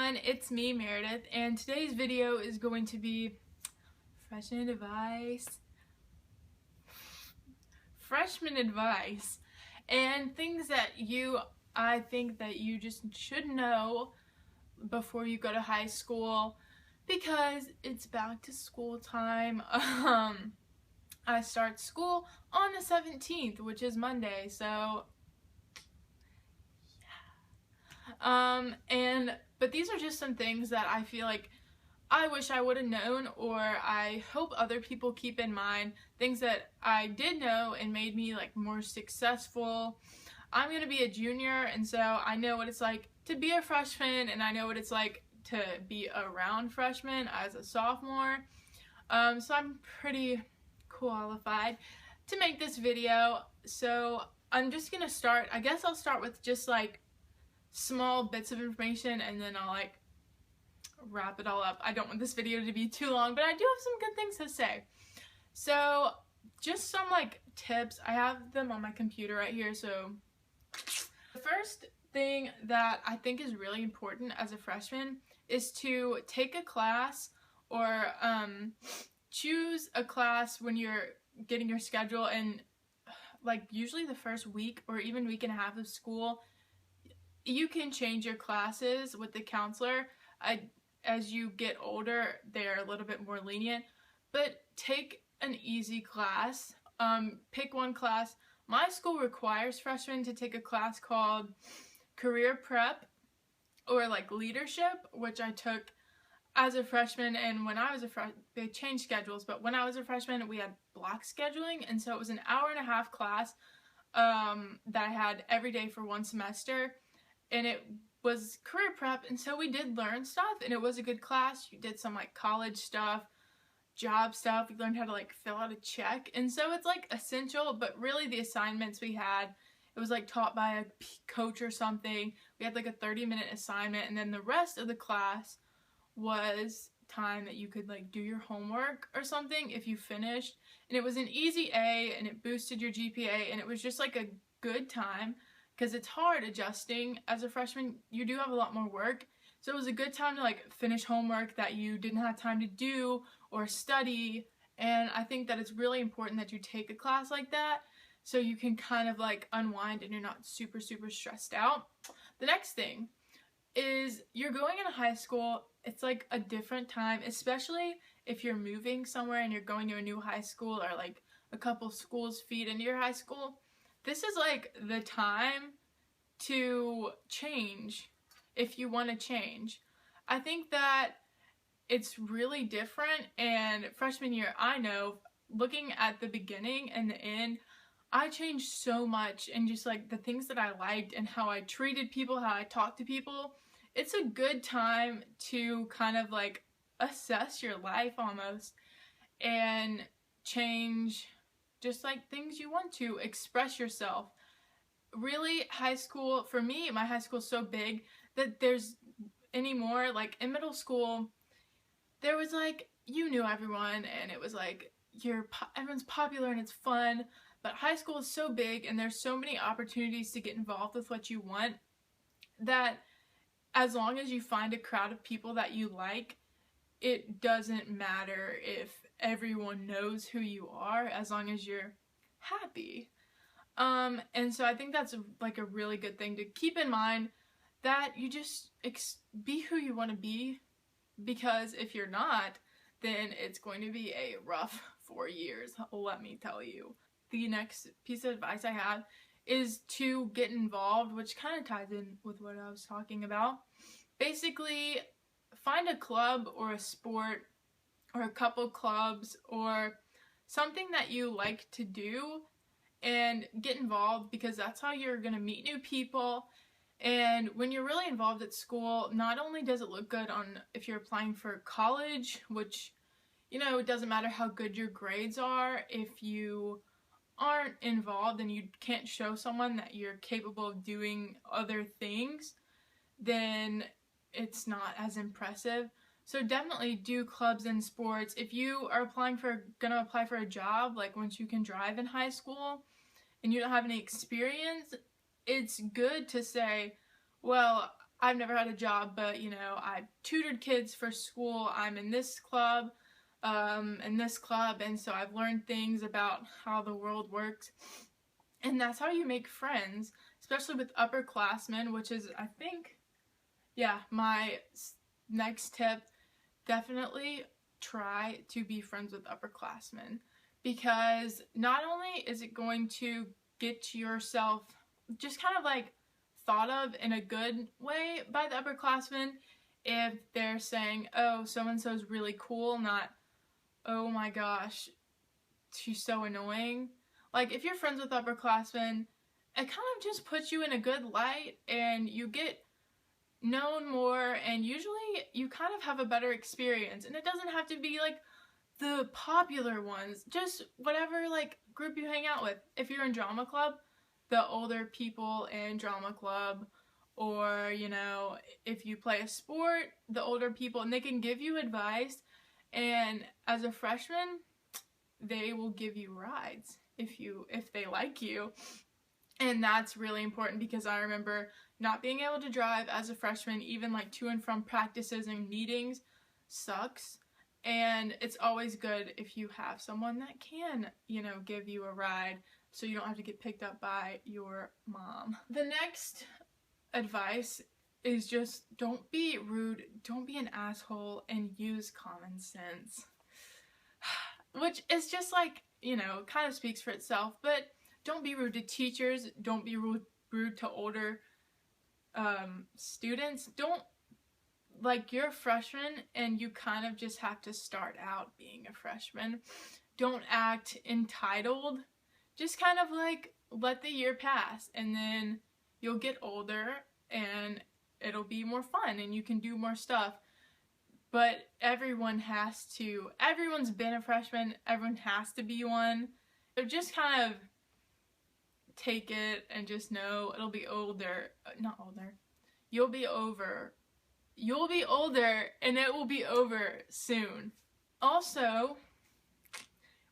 everyone, it's me, Meredith, and today's video is going to be freshman advice, and things that I think that you just should know before you go to high school, because it's back to school time. I start school on the 17th, which is Monday, so but these are just some things that I feel like I wish I would have known, or I hope other people keep in mind, things that I did know and made me like more successful. I'm gonna be a junior, and so I know what it's like to be a freshman, and I know what it's like to be around freshmen as a sophomore. So I'm pretty qualified to make this video. So I'm just gonna start, I guess I'll start with just like small bits of information, and then I'll like wrap it all up. I don't want this video to be too long, but I do have some good things to say. So just some like tips. I have them on my computer right here. So the first thing that I think is really important as a freshman is to take a class, or choose a class when you're getting your schedule, and like usually the first week or even week and a half of school, you can change your classes with the counselor. As you get older, they're a little bit more lenient, but take an easy class. Pick one class. My school requires freshmen to take a class called Career Prep, or like Leadership, which I took as a freshman. And when I was a freshman, they changed schedules, but when I was a freshman, we had block scheduling, and so it was an hour-and-a-half class that I had every day for one semester. And it was career prep, and so we did learn stuff, and it was a good class. You did some like college stuff, job stuff. We learned how to like fill out a check, and so it's like essential. But really the assignments we had, it was like taught by a coach or something. We had like a 30-minute assignment, and then the rest of the class was time that you could like do your homework or something if you finished. And it was an easy A, and it boosted your GPA, and it was just like a good time, because it's hard adjusting as a freshman. You do have a lot more work, so it was a good time to like finish homework that you didn't have time to do or study. And I think that it's really important that you take a class like that so you can kind of like unwind and you're not super stressed out. The next thing is, you're going into high school. It's like a different time, especially if you're moving somewhere and you're going to a new high school, or like a couple schools feed into your high school. This is like the time to change if you want to change. I think that it's really different, and freshman year, I know, looking at the beginning and the end, I changed so much, and just like the things that I liked and how I treated people, how I talked to people. It's a good time to kind of like assess your life almost, and change just like things you want to, express yourself. Really, high school, for me, my high school is so big that there's anymore, like in middle school, there was like, you knew everyone, and it was like, everyone's popular and it's fun. But high school is so big, and there's so many opportunities to get involved with what you want, that as long as you find a crowd of people that you like, it doesn't matter if everyone knows who you are, as long as you're happy. And so I think that's like a really good thing to keep in mind, that you just be who you want to be, because if you're not, then it's going to be a rough 4 years, let me tell you. The next piece of advice I have is to get involved, which kind of ties in with what I was talking about. Basically, find a club or a sport or a couple clubs or something that you like to do, and get involved, because that's how you're going to meet new people. And when you're really involved at school, not only does it look good on if you're applying for college, which, you know, it doesn't matter how good your grades are, if you aren't involved and you can't show someone that you're capable of doing other things, then it's not as impressive. So definitely do clubs and sports. If you are gonna apply for a job, like once you can drive in high school and you don't have any experience, it's good to say, well, I've never had a job, but you know, I've tutored kids for school. I'm in this club, and so I've learned things about how the world works. And that's how you make friends, especially with upperclassmen, which is, I think, yeah, my next tip. Definitely try to be friends with upperclassmen, because not only is it going to get yourself just kind of like thought of in a good way by the upperclassmen if they're saying, oh, so-and-so's really cool, not, oh my gosh, she's so annoying. Like, if you're friends with upperclassmen, it kind of just puts you in a good light, and you get known more, and usually you kind of have a better experience. And it doesn't have to be like the popular ones, just whatever like group you hang out with. If you're in drama club, the older people in drama club, or you know, if you play a sport, the older people, and they can give you advice. And as a freshman, they will give you rides if they like you. And that's really important, because I remember not being able to drive as a freshman, even like to and from practices and meetings sucks. And it's always good if you have someone that can, you know, give you a ride, so you don't have to get picked up by your mom. The next advice is just don't be rude, don't be an asshole, and use common sense. Which is just like, you know, kind of speaks for itself, but don't be rude to teachers, don't be rude to older students. Don't, like, you're a freshman and you kind of just have to start out being a freshman. Don't act entitled. Just kind of like let the year pass, and then you'll get older and it'll be more fun and you can do more stuff. But everyone's been a freshman, everyone has to be one. So just kind of take it and just know it'll be you'll be older and it will be over soon. Also,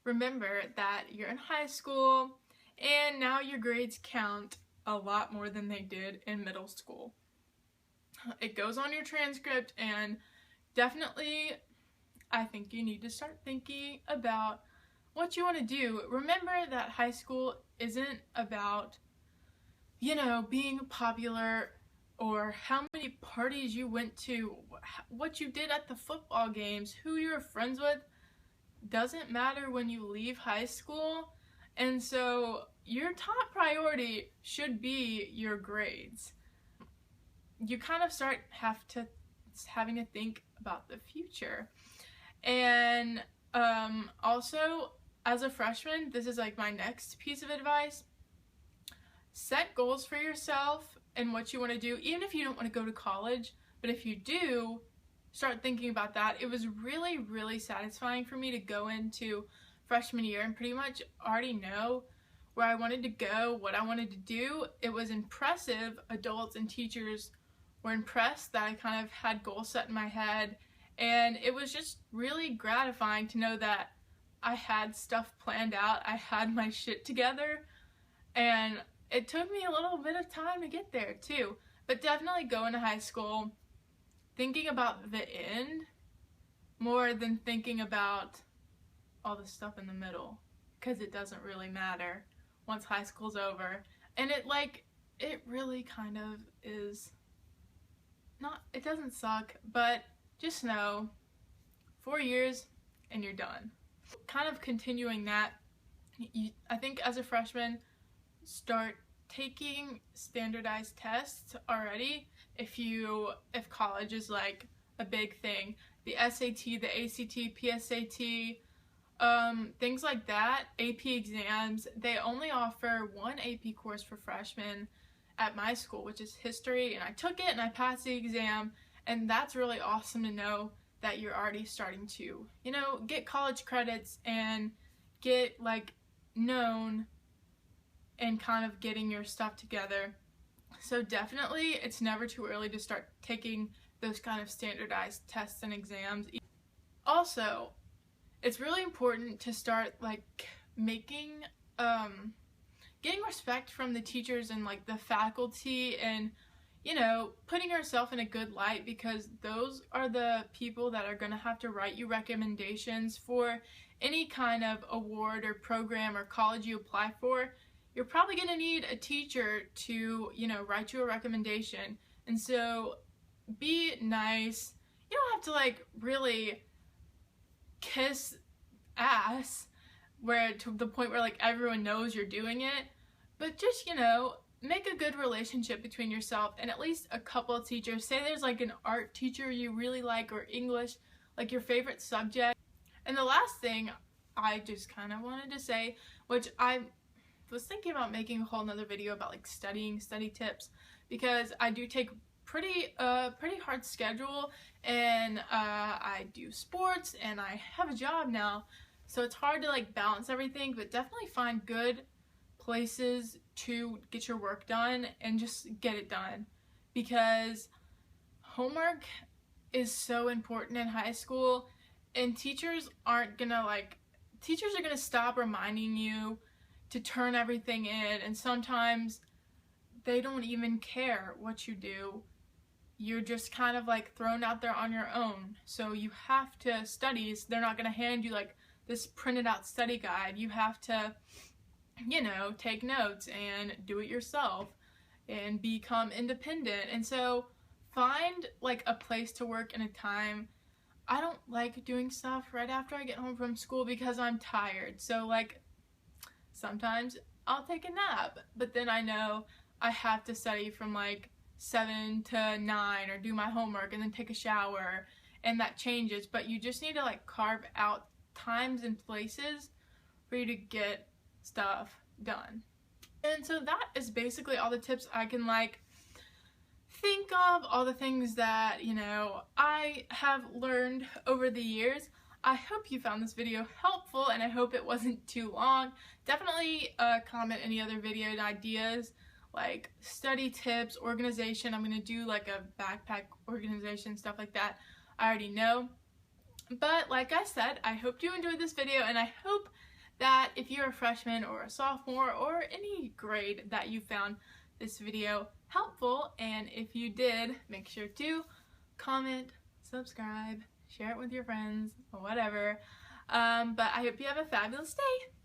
remember that you're in high school and now your grades count a lot more than they did in middle school. It goes on your transcript, and definitely I think you need to start thinking about what you want to do. Remember that high school isn't about, you know, being popular or how many parties you went to, what you did at the football games, who you were friends with. Doesn't matter when you leave high school. And so your top priority should be your grades. You kind of having to think about the future. And also, as a freshman, this is like my next piece of advice. Set goals for yourself and what you want to do, even if you don't want to go to college. But if you do, start thinking about that. It was really, really satisfying for me to go into freshman year and pretty much already know where I wanted to go, what I wanted to do. It was impressive. Adults and teachers were impressed that I kind of had goals set in my head, and it was just really gratifying to know that I had stuff planned out, I had my shit together, and it took me a little bit of time to get there too. But definitely go into high school thinking about the end more than thinking about all the stuff in the middle, because it doesn't really matter once high school's over. And it really kind of is not, it doesn't suck, but just know 4 years and you're done. Kind of continuing that, I think as a freshman, start taking standardized tests already. If college is like a big thing, the SAT, the ACT, PSAT, things like that, AP exams, they only offer one AP course for freshmen at my school, which is history, and I took it and I passed the exam, and that's really awesome to know that you're already starting to, you know, get college credits and get like known and kind of getting your stuff together. So definitely it's never too early to start taking those kind of standardized tests and exams. Also, it's really important to start like getting respect from the teachers and like the faculty, and you know, putting yourself in a good light, because those are the people that are going to have to write you recommendations for any kind of award or program or college you apply for. You're probably going to need a teacher to, you know, write you a recommendation. And so be nice. You don't have to like really kiss ass where to the point where like everyone knows you're doing it, but just, you know, make a good relationship between yourself and at least a couple of teachers. Say there's like an art teacher you really like, or English, like your favorite subject. And the last thing I just kind of wanted to say, which I was thinking about making a whole nother video about like study tips, because I do take pretty hard schedule, and I do sports and I have a job now, so it's hard to like balance everything. But definitely find good places to get your work done and just get it done, because homework is so important in high school, and teachers are gonna stop reminding you to turn everything in, and sometimes they don't even care what you do. You're just kind of like thrown out there on your own. So you have to study. So they're not going to hand you like this printed out study guide. You have to, you know, take notes and do it yourself and become independent. And so find like a place to work in a time. I don't like doing stuff right after I get home from school because I'm tired. So like sometimes I'll take a nap, but then I know I have to study from like 7 to 9 or do my homework and then take a shower, and that changes. But you just need to like carve out times and places for you to get stuff done. And so that is basically all the tips I can like think of, all the things that, you know, I have learned over the years. I hope you found this video helpful, and I hope it wasn't too long. Definitely comment any other video ideas, like study tips, organization. I'm going to do like a backpack organization, stuff like that. I already know. But like I said, I hope you enjoyed this video, and I hope that if you're a freshman or a sophomore or any grade that you found this video helpful. And if you did, make sure to comment, subscribe, share it with your friends, or whatever. But I hope you have a fabulous day.